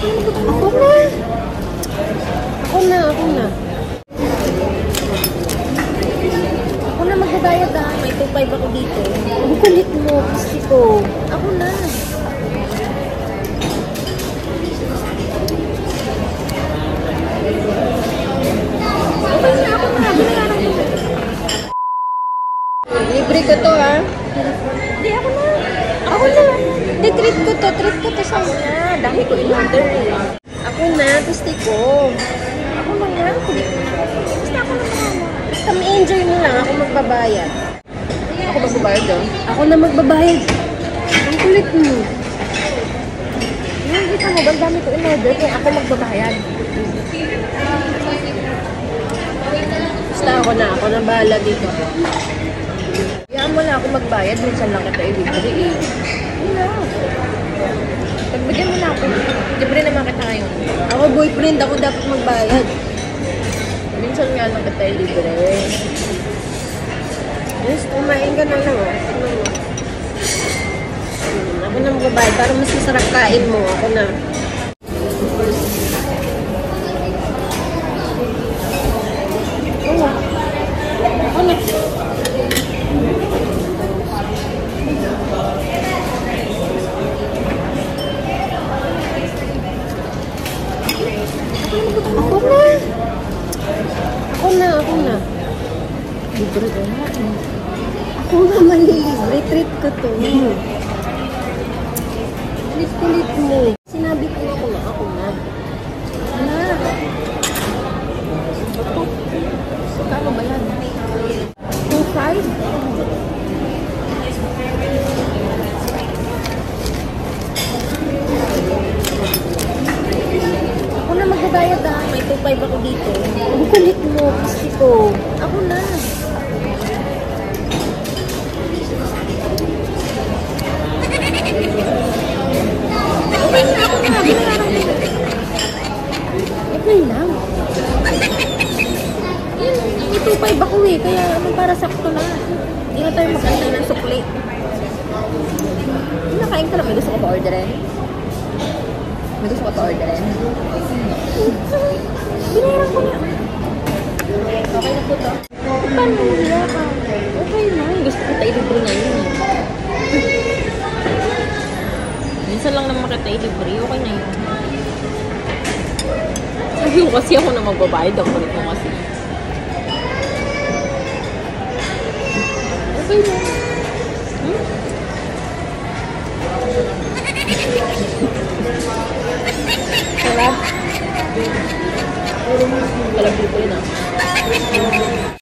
Ako na. Ako na. Ako na magbabayad ah. May 2.5 ako dito. Ang kulit mo, kasi ko. Ako na. Binayaran ko. Libre ko to ha. Hindi, ako na. Hindi, treat ko to sa'yo na. Dami ko in-order eh. Ako na, gusto ko. Ako na nga. Basta ako na mga. Basta ma-enjoy mo lang. Ako magbabayad. Ako magbabayad doon? Ako na magbabayad. Ang kulit mo. Kita mo ba? Dami ko in-order kaya ako magbabayad. Basta ako na bahala dito. Kaya mo na ako magbayad, minsan lang kita i-libre eh. Pagbigyan mo na ako. Libre naman kita ngayon. Ako boyfriend, ako dapat magbayad. Minsan nga lang kita i-libre. Yes, kumain ka na lang oh. Ako na magbayad para mas masarap kain mo. Ako na. Ako na. Libre ko na. Ako na malilibre. Treat ko to. Kulit mo. Sinabi ko ako na. Ano? Kano ba yan? 2.5? Ako na magbabayad ah. May 2.5 ako dito. Ang kulit mo, kasi ko. Ako na. Okay lang. May 2.5 ako eh. Kaya para sakto na. Hindi na tayo mag-antay ng sukli. Nakain ka na. May gusto ko pa-orderin? Binayaran ko na. Okay na po to. Paano hiya ka? Okay na. Gusto ko tayo libre na yun. Minsan lang naman kita libre. Okay na yun. Sabi ko kasi ako na magbabayad. Ako rin ko kasi. Okay na. Sarap. Kalabit ko yun ah.